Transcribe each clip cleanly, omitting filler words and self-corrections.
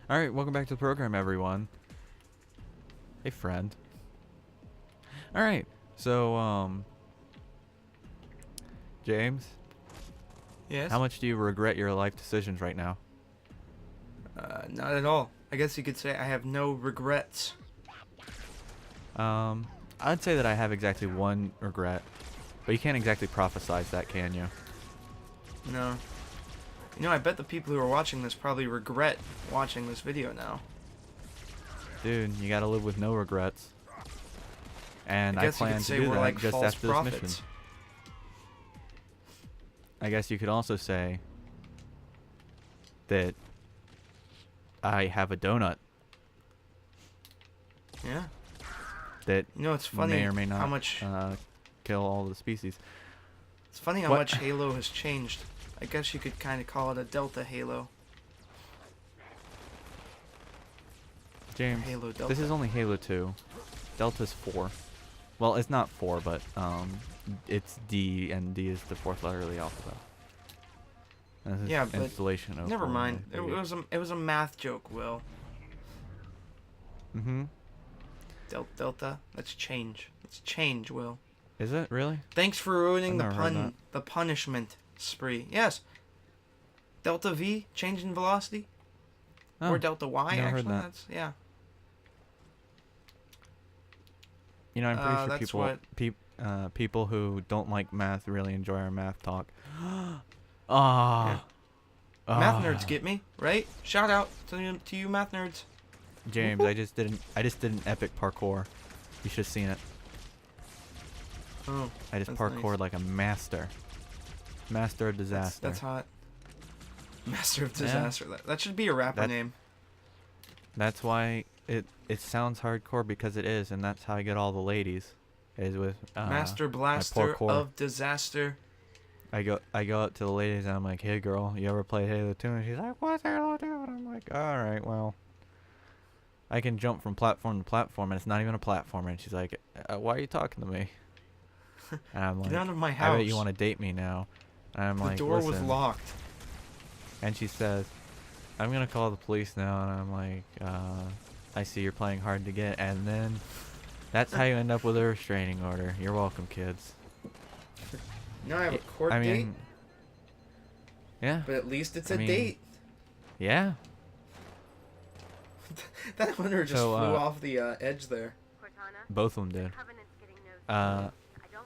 All right, welcome back to the program, everyone. Hey, friend. All right, so James, Yes? how much do you regret your life decisions right now? Not at all. I guess you could say I have no regrets. I'd say that I have exactly one regret, but you can't exactly prophesize that, can you? No. You know, I bet the people who are watching this probably regret watching this video now. Dude, you gotta live with no regrets. And I I guess you plan could to say do we're that like just false after this mission. prophets. I guess you could also say that I have a donut Yeah. that You know, it's funny may or may not how much kill all the species. it's funny how What? much Halo has changed. I guess you could kind of call it a Delta Halo. James, Halo Delta. this is only Halo 2. Delta's 4. Well, it's not 4, but it's D, and D is the fourth letter of the alphabet. And this is Yeah, but installation of never mind. It was a math joke, Will. Mm-hmm. Delta. Let's change. Let's change, Will. Is it really? Thanks for ruining I've never heard the punishment spree. Yes. Delta V, change in velocity. Oh, Or delta Y, never heard actually. that. That's, yeah. You know, I'm pretty sure that's people who don't like math really enjoy our math talk. Yeah. Ah. Math nerds get me, right? Shout out to you math nerds. James, I just did an epic parkour. You should have seen it. Oh, I just that's parkoured nice. like a master. Master of disaster. That's hot. Master of Yeah. Disaster. That should be a rapper That- name. That's why it sounds hardcore, because it is, and that's how I get all the ladies. Is with Master Blaster parkour. of Disaster. I go up to the ladies and I'm like, "Hey girl, you ever play Halo 2?" And she's like, "What's Halo 2?" And I'm like, "All right, well, I can jump from platform to platform, and it's not even a platformer." And she's like, "Why are you talking to me?" And I'm like, Get out of my "I house. bet you want to date me now." And I'm The like, door was "Listen." locked. And she says, "I'm gonna call the police now." And I'm like, "I see you're playing hard to get." And then that's how you end up with a restraining order. You're welcome, kids. Now I have a court I date, mean, yeah, but at least it's I a mean, date. yeah. That hunter just So, flew off the edge there. Both of them did.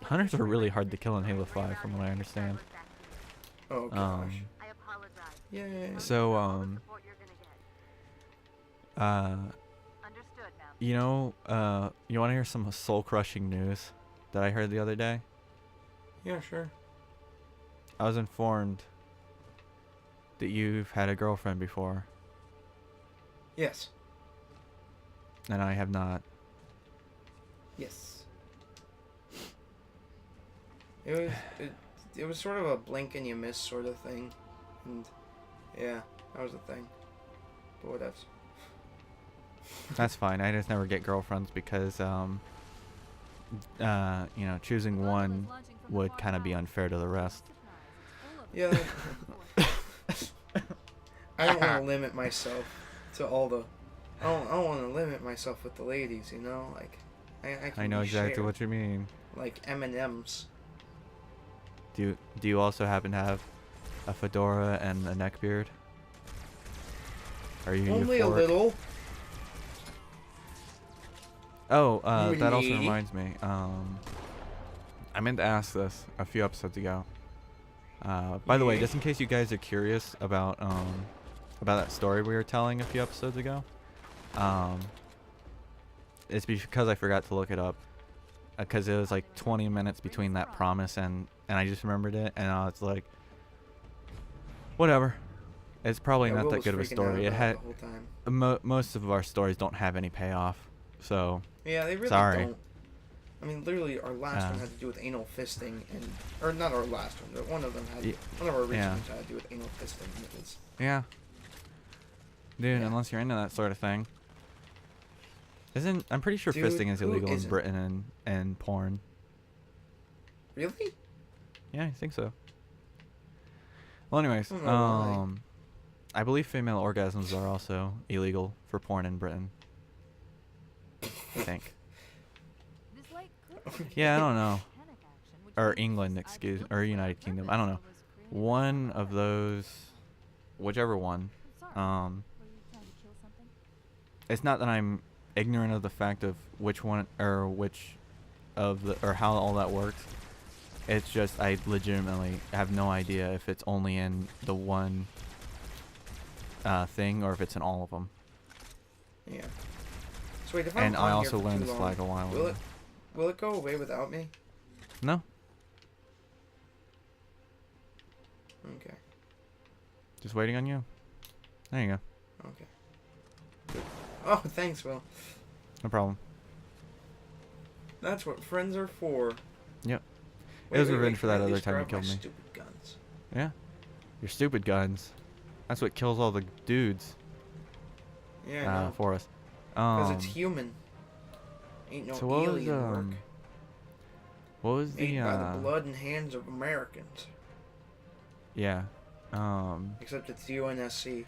Hunters are really hard to kill in Halo 5, from what I understand. Oh gosh. Yay. So, you know, you want to hear some soul-crushing news that I heard the other day? Yeah, sure. I was informed that you've had a girlfriend before, Yes. and I have not. Yes. It was sort of a blink and you miss sort of thing, and yeah, that was a thing. But whatevs. That's fine. I just never get girlfriends because, you know, choosing one would kind of be unfair to the rest. Yeah. I don't want to limit myself to all the. I don't want to limit myself with the ladies, you know. Like, I can I know be exactly shared, what you mean. like M&Ms. Do you also happen to have a fedora and a neck beard? Are you Only a euphoric? little. Oh, that also Really? reminds me. I meant to ask this a few episodes ago. By the way, Yeah. just in case you guys are curious about that story we were telling a few episodes ago, it's because I forgot to look it up. Because it was like 20 minutes between that promise and I just remembered it, and I was like, whatever. It's probably Yeah, not Will that was good of a freaking out story. It about had the whole time. most of our stories don't have any payoff, so Yeah, they really sorry. don't. I mean, literally, our last one had to do with anal fisting, or not our last one, but one of them had. One of our recent ones had to do with anal fisting, and it was. Yeah. Dude, Yeah. unless you're into that sort of thing. I'm pretty sure Dude, fisting is who illegal in isn't? Britain and porn. Really? Yeah, I think so. Well, anyways, I don't know why. I believe female orgasms are also illegal for porn in Britain. I think. Okay. Yeah, I don't know. Or England, excuse, or United Kingdom. I don't know. One of those, whichever one. It's not that I'm ignorant of the fact of which one or which of the or how all that works. It's just I legitimately have no idea if it's only in the one thing or if it's in all of them. Yeah. So wait, if I'm And I on also here for learned too this long, flag a while ago. will it go away without me? No, Okay. just waiting on you. There you go. Okay. Oh, thanks, Will. No problem. That's what friends are for. Yep. It was revenge for can I that at other least time you grab my killed me. Stupid guns. Yeah. Your stupid guns. That's what kills all the dudes Yeah, I know. for us. Because it's human. Ain't no So what was alien work. what was Made the by the blood and hands of Americans. yeah. Except it's UNSC.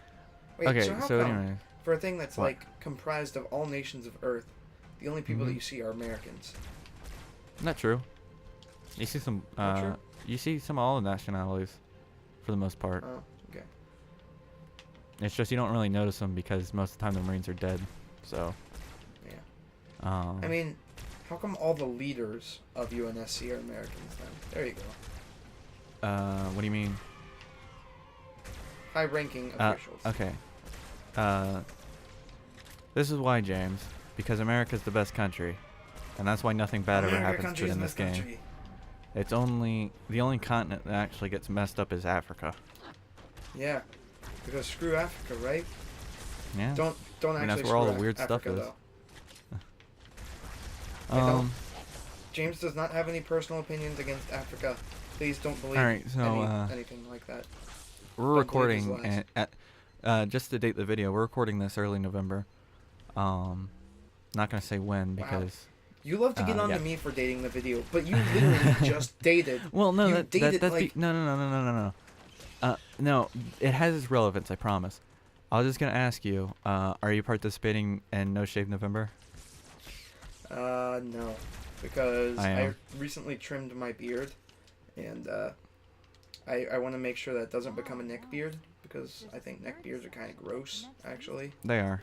Wait, Okay, so how so come anyway. for a thing that's What? like comprised of all nations of Earth, the only people that Mhm. you see are Americans? Not true. You see some Not true? you see some all the nationalities for the most part. Oh, okay. It's just you don't really notice them because most of the time the Marines are dead. So, Yeah. I mean, how come all the leaders of UNSC are Americans then? There you go. what do you mean? High-ranking officials. Okay. This is why, James, because America's the best country. And that's why nothing bad ever happens to it in this game. Country. It's the only continent that actually gets messed up is Africa. Yeah. Because screw Africa, right? Yeah. Don't I mean, actually that's where all the screw weird stuff Africa, is. though. I don't. James does not have any personal opinions against Africa. Please don't believe Alright, so, anything like that. we're Don't believe his recording lies. at just to date the video, we're recording this early November. Not gonna say when Wow. because You love to get on yeah. to me for dating the video, but you literally just dated. well, no, You that's like, no. No, it has its relevance, I promise. I was just gonna ask you, are you participating in No Shave November? no, because I I am. recently trimmed my beard, and I want to make sure that it doesn't become a neck beard, because I think neck beards are kind of gross, actually. They are.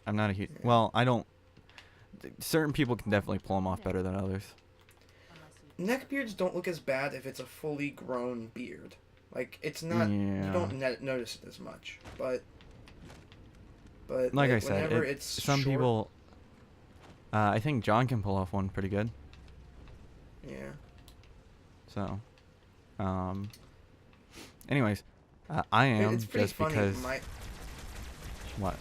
I'm not a huge. Yeah. Well, I don't. Certain people can definitely pull them off better than others. Neck beards don't look as bad if it's a fully grown beard. Like, it's not, you Yeah. don't notice it as much, but Like I said, whenever it's some short, people. I think John can pull off one pretty good. yeah. So, anyways, I am It's pretty just funny. because. What?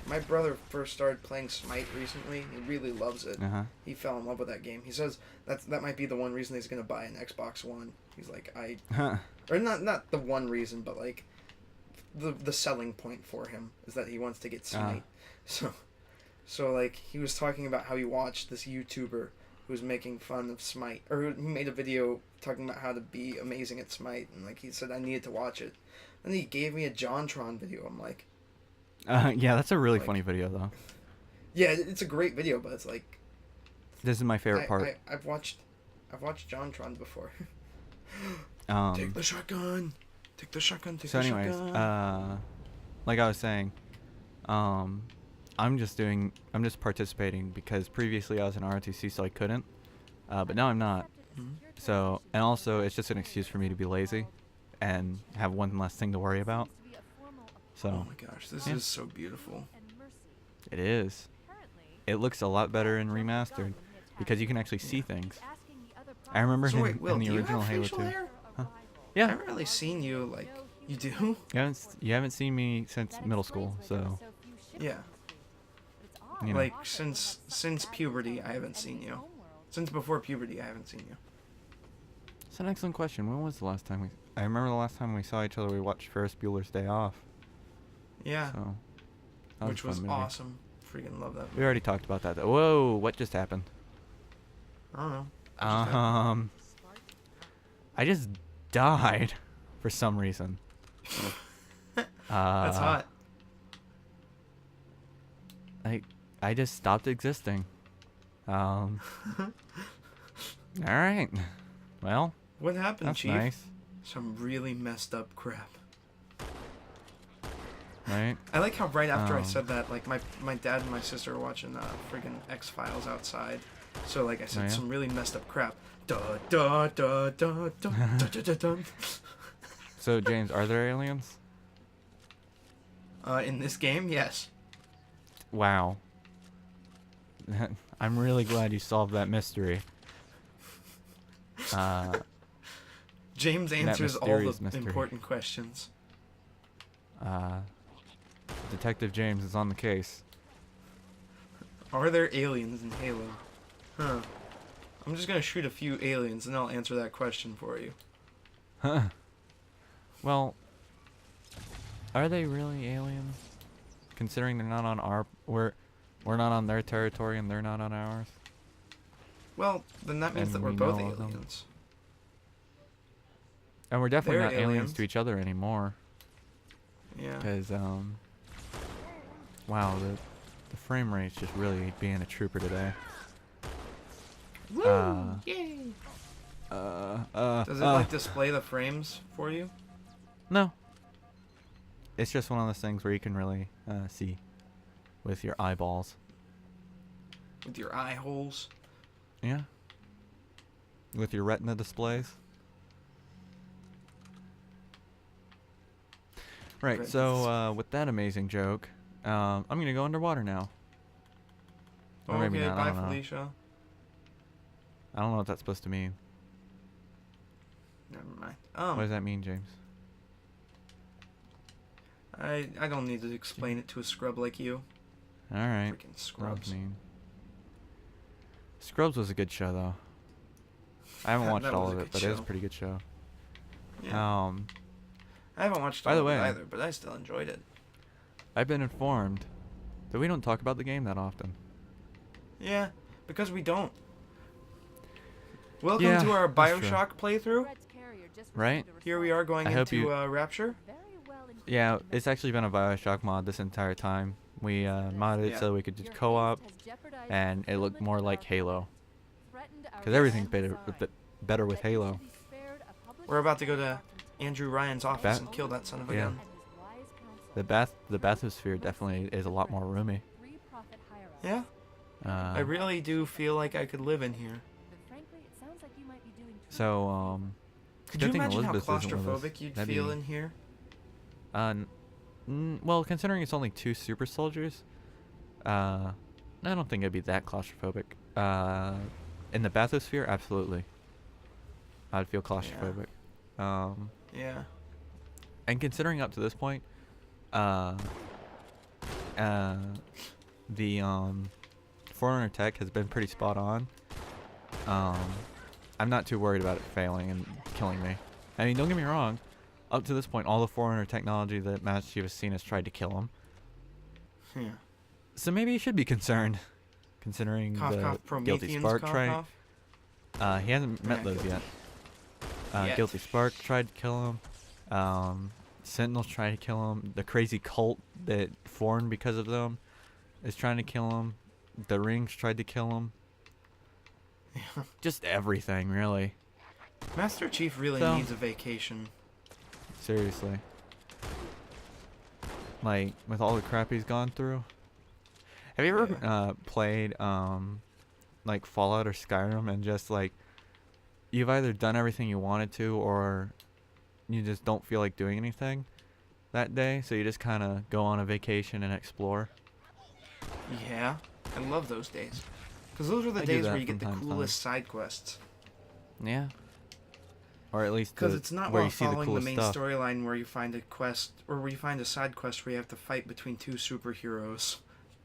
My brother first started playing Smite recently. He really loves it. He fell in love with that game. He says that might be the one reason he's gonna buy an Xbox One. He's like, or not the one reason, but like the selling point for him is that he wants to get Smite. So like he was talking about how he watched this YouTuber who was making fun of Smite, or he made a video talking about how to be amazing at Smite, and like he said I needed to watch it. Then he gave me a JonTron video. I'm like. Yeah, that's a really Like- funny video though. Yeah, it's a great video, but it's like This is my favorite part. I've watched JonTron before. Um, Take the shotgun. Take the shotgun. Take so the anyways, shotgun. like I was saying, I'm just participating because previously I was in ROTC, so I couldn't, but now I'm not. Mhm. So, and also it's just an excuse for me to be lazy and have one less thing to worry about. So Oh my gosh, this yeah. is so beautiful. It is. It looks a lot better in remastered because you can actually see things. I remember So wait, Will, in the do you original have Halo facial 2. hair? Huh? I Yeah. haven't really seen you like you do. You haven't seen me since middle school, so Yeah. you know. Like since puberty, I haven't seen you. Since before puberty, I haven't seen you. It's an excellent question. When was the last time I remember the last time we saw each other. We watched Ferris Bueller's Day Off. Yeah. So that Which a fun was movie. awesome. Freaking love that movie. We already talked about that. Though. Whoa! What just happened? I don't know. What just happened? I just died for some reason. That's hot. I just stopped existing. All right. Well, What happened, that's Chief? nice. Some really messed up crap. Right? I like how right after I said that, like, my dad and my sister were watching friggin' X-Files outside. So, like I said, Oh, yeah? some really messed up crap. Da da da da da da da da da. So, James, are there aliens? In this game, yes. Wow. I'm really glad you solved that mystery. James answers all the mystery. important questions. Detective James is on the case. Are there aliens in Halo? Huh. I'm just gonna shoot a few aliens and I'll answer that question for you. Huh. Well, are they really aliens? Considering they're not on we're not on their territory and they're not on ours. Well, then that means And that we're we both know of them. aliens. And we're definitely They're not aliens aliens. to each other anymore. Yeah. Because, wow, the frame rate's just really being a trooper today. Woo! Yay! Does it like display the frames for you? No. It's just one of those things where you can really see with your eyeballs. With your eye holes? Yeah. With your retina displays. Right, so with that amazing joke, I'm going to go underwater now. Or maybe Okay, not, I bye, don't know. Felicia. I don't know what that's supposed to mean. Never mind. What does that mean, James? I don't need to explain it to a scrub like you. Alright. Freaking scrubs. Scrubs was a good show, though. I haven't watched That all was of a it, good but it was a show. pretty good show. Yeah. I haven't watched by all the of way, it either, but I still enjoyed it. I've been informed that we don't talk about the game that often. Yeah, because we don't. Welcome Yeah, to our that's true. Bioshock playthrough. Right? Here we are going I hope into Rapture. Yeah, it's actually been a Bioshock mod this entire time. We modded it so we could just co-op, and it looked more like Halo. Because everything's better with Halo. We're about to go to Andrew Ryan's office and kill that son of a gun. The bathysphere definitely is a lot more roomy. Yeah? I really do feel like I could live in here. So, Could you good thing imagine how Elizabeth isn't with us. claustrophobic you'd That'd feel be- in here? Well, considering it's only 2 super soldiers, I don't think it'd be that claustrophobic. In the bathysphere, absolutely. I'd feel claustrophobic. Yeah. And considering up to this point, the Forerunner tech has been pretty spot on. I'm not too worried about it failing and killing me. I mean, don't get me wrong. Up to this point, all the Forerunner technology that Master Chief has seen has tried to kill him. Yeah. So maybe you should be concerned, considering Cough, the cough, Guilty Prometheans, Spark cough, trait. cough. He hasn't met Yeah, those yet. Yet. Guilty Spark tried to kill him. Sentinels tried to kill him. The crazy cult that formed because of them is trying to kill him. The Rings tried to kill him. Just everything, really. Master Chief really needs a vacation. Seriously. Like, with all the crap he's gone through. Have you ever played, like, Fallout or Skyrim and just, like, you've either done everything you wanted to or you just don't feel like doing anything that day, so you just kind of go on a vacation and explore? Yeah, I love those days. Because those are the days where you get the coolest side quests. Yeah. Or at least because it's not where while you see the following the coolest main stuff. storyline where you find a quest, or where you find a side quest where you have to fight between 2 superheroes.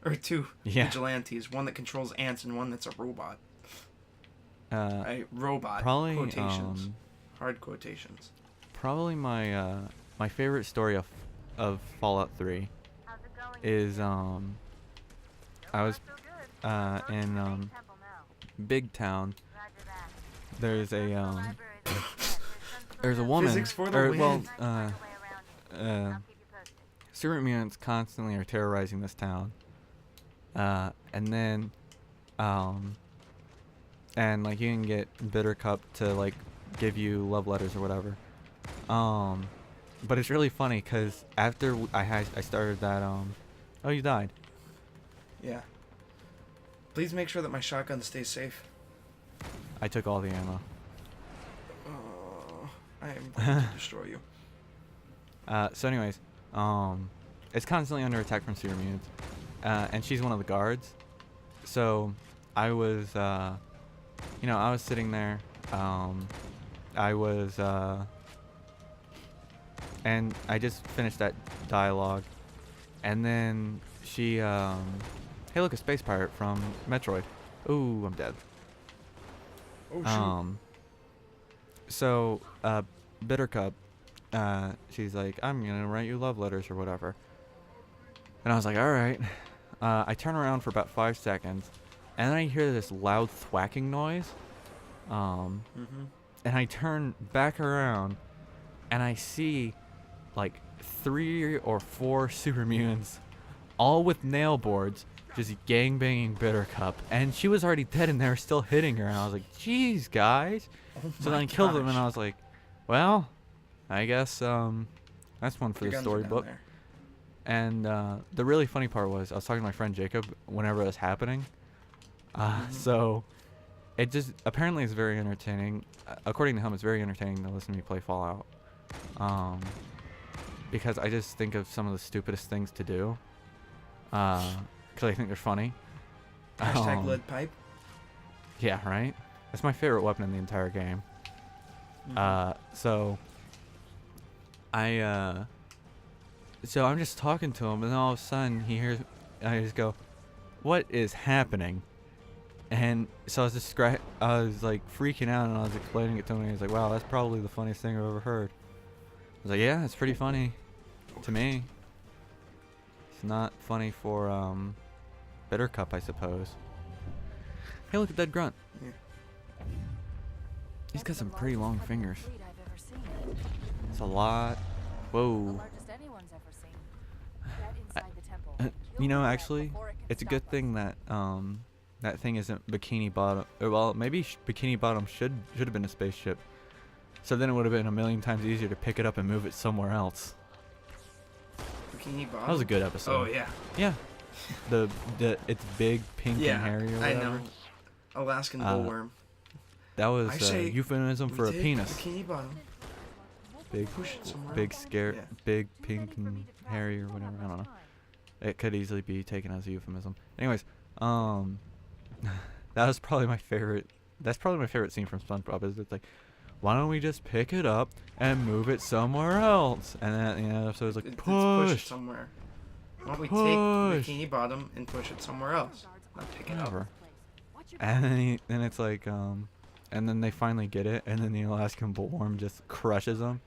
Or 2 vigilantes, one that controls ants and one that's a robot. Robot, probably, quotations. Hard quotations. Probably my my favorite story of Fallout 3 is I was in Big Town. There's a woman. Physics for the win. super mutants constantly are terrorizing this town. And then, and like you can get Bittercup to like give you love letters or whatever. But it's really funny because after I started that, oh, you died. Yeah. Please make sure that my shotgun stays safe. I took all the ammo. I am going to destroy you. So anyways, it's constantly under attack from super mutants. And she's one of the guards. So I was, I was sitting there. And I just finished that dialogue. And then she, hey, look, a space pirate from Metroid. Ooh, I'm dead. Oh, shoot. So, Bittercup, she's like, I'm gonna write you love letters or whatever. And I was like, alright. I turn around for about 5 seconds, and then I hear this loud thwacking noise. And I turn back around, and I see, like, 3 or 4 super mutants, all with nail boards, just gangbanging Bittercup. And she was already dead, and they were still hitting her. And I was like, jeez, guys. Oh So then I killed them, and I was like, well, I guess that's one for the storybook. And the really funny part was I was talking to my friend Jacob whenever it was happening. So it just apparently is very entertaining. According to him, it's very entertaining to listen to me play Fallout. Because I just think of some of the stupidest things to do. Because I think they're funny. Hashtag lead pipe. Yeah, right? That's my favorite weapon in the entire game. So I'm just talking to him, and then all of a sudden he hears, I just go, "What is happening?" And so I was like freaking out, and I was explaining it to him, and he was like, "Wow, that's probably the funniest thing I've ever heard." I was like, "Yeah, it's pretty funny to me. It's not funny for Bittercup, I suppose." Hey, look at that grunt. Yeah. He's got some pretty long fingers. It's a lot. Whoa. Actually, it's a good thing that that thing isn't Bikini Bottom. Well, maybe Bikini Bottom should have been a spaceship. So then it would have been a million times easier to pick it up and move it somewhere else. Bikini Bottom? That was a good episode. Oh, yeah. Yeah. It's big, pink, and hairy or whatever. I know. Alaskan bullworm. That was a euphemism for a penis. Bikini Bottom. Big, big, pink, and hairy or whatever. I don't know. It could easily be taken as a euphemism. Anyways, that was probably my favorite. That's probably my favorite scene from SpongeBob. Is it's like, why don't we just pick it up and move it somewhere else? And then so it's like push it somewhere. Why don't we take Bikini Bottom and push it somewhere else? Not pick it up. And then it's like and then they finally get it, and then the Alaskan bullworm just crushes them,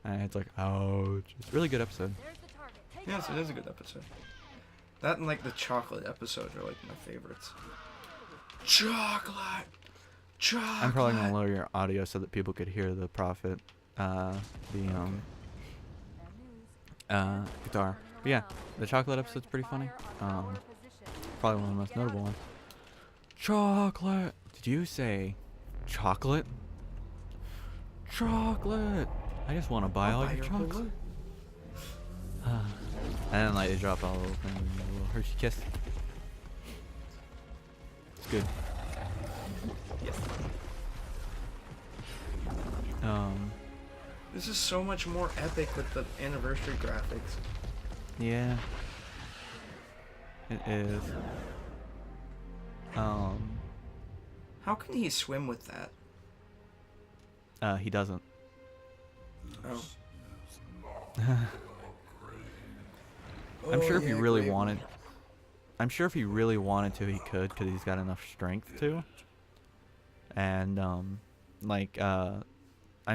and it's like, ouch. It's a really good episode. Yes, it is a good episode. That and like the chocolate episode are like my favorites. Chocolate. I'm probably gonna lower your audio so that people could hear the Prophet, guitar. But yeah, the chocolate episode's pretty funny. Probably one of the most notable ones. Chocolate. Did you say chocolate? Chocolate. I just want to buy all your chocolate. And then like they drop all over and a little Hershey kiss. It's good. Yes. This is so much more epic with the anniversary graphics. Yeah. It is. How can he swim with that? He doesn't. Oh. I'm sure if he really wanted. I'm sure if he really wanted to, he could, because he's got enough strength to. And I'm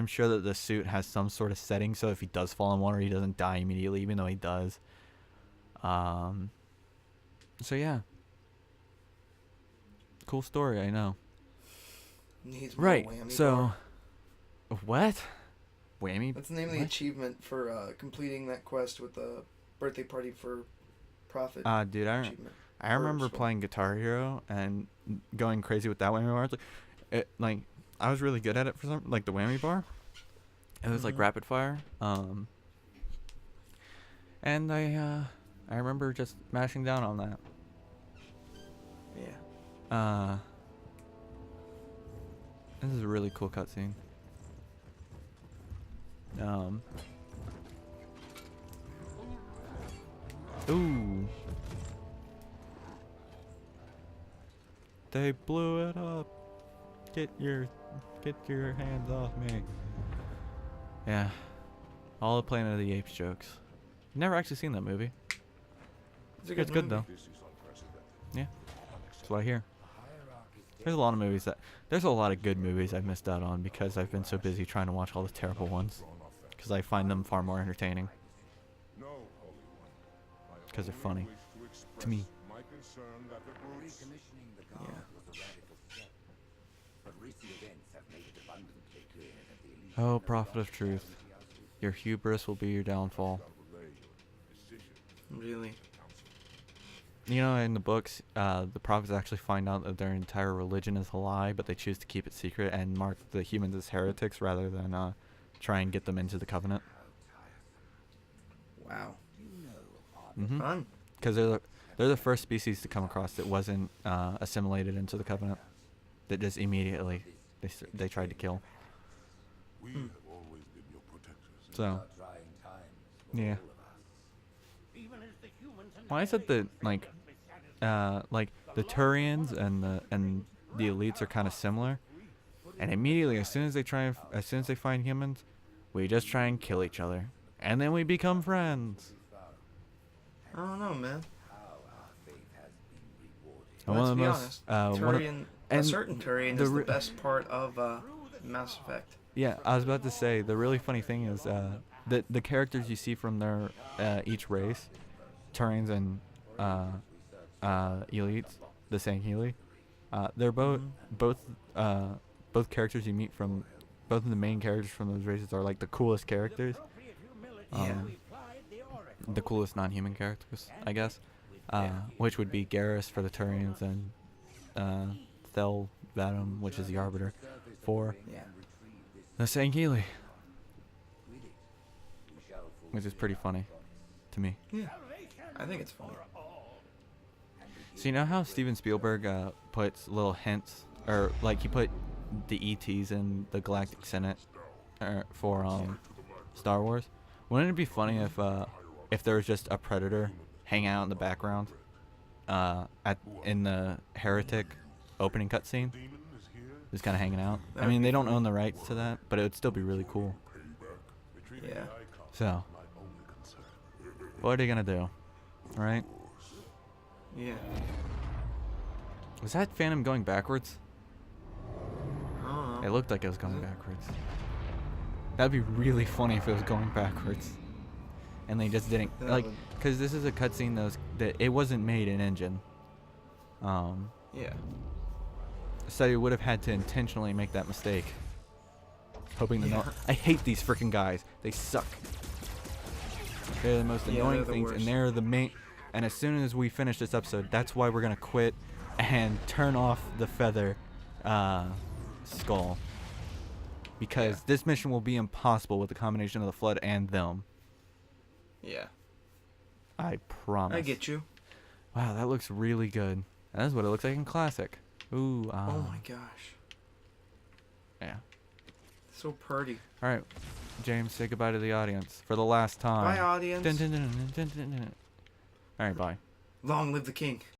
sure that the suit has some sort of setting, so if he does fall in water, he doesn't die immediately, even though he does. So yeah. Cool story, I know. Needs more right. whammy So, bar. What? Whammy? That's the name of the achievement for completing that quest with the birthday party for profit. Dude, achievement. I remember Skull. playing Guitar Hero and going crazy with that whammy bar. Like I was really good at it for some, like the whammy bar. It was like rapid fire. And I remember just mashing down on that. Yeah. This is a really cool cutscene. Ooh. They blew it up. Get your hands off me. Yeah. All the Planet of the Apes jokes. Never actually seen that movie. It's good though. Yeah. That's what I hear. There's a lot of good movies I've missed out on because I've been so busy trying to watch all the terrible ones. Because I find them far more entertaining. Because they're funny. To me. Yeah. Oh, prophet of truth. Your hubris will be your downfall. Really? You know, in the books, the prophets actually find out that their entire religion is a lie, but they choose to keep it secret and mark the humans as heretics rather than try and get them into the covenant. Wow. Mm-hmm. Fun. Because they're the first species to come across that wasn't assimilated into the covenant. That just immediately they tried to kill. So, yeah. Well, I said that like the Turians and the elites are kind of similar, and immediately as soon as they find humans, we just try and kill each other, and then we become friends. I don't know, man. And Let's be honest. Turian, a and certain Turian is the best part of Mass Effect. Yeah, I was about to say, the really funny thing is the characters you see from their each race, Turians and elites, the Sangheili, they're both characters you meet from both of the main characters from those races are like the coolest characters. The coolest non-human characters, I guess. Which would be Garrus for the Turians and Thel Vadum, which is the Arbiter, for the Sangheili. Which is pretty funny to me. Yeah, I think it's funny. So you know how Steven Spielberg puts little hints, or like he put the ETs in the Galactic Senate for Star Wars? Wouldn't it be funny if there was just a Predator hanging out in the background in the Heretic opening cutscene? Just kind of hanging out. I mean, they don't own the rights to that, but it would still be really cool. Yeah. So, what are you gonna do? Right? Yeah. Was that Phantom going backwards? I don't know. It looked like it was going backwards. That'd be really funny if it was going backwards. And they just didn't, like, because this is a cutscene that it wasn't made in engine. Yeah. So you would have had to intentionally make that mistake. Hoping to know. I hate these freaking guys. They suck. They're the most annoying things, and they're the main. And as soon as we finish this episode, that's why we're gonna quit and turn off the feather skull. Because this mission will be impossible with the combination of the Flood and them. Yeah. I promise. I get you. Wow, that looks really good. That's what it looks like in Classic. Ooh. Oh my gosh. Yeah. So pretty. All right, James, say goodbye to the audience for the last time. Bye, audience. All right, bye. Long live the king.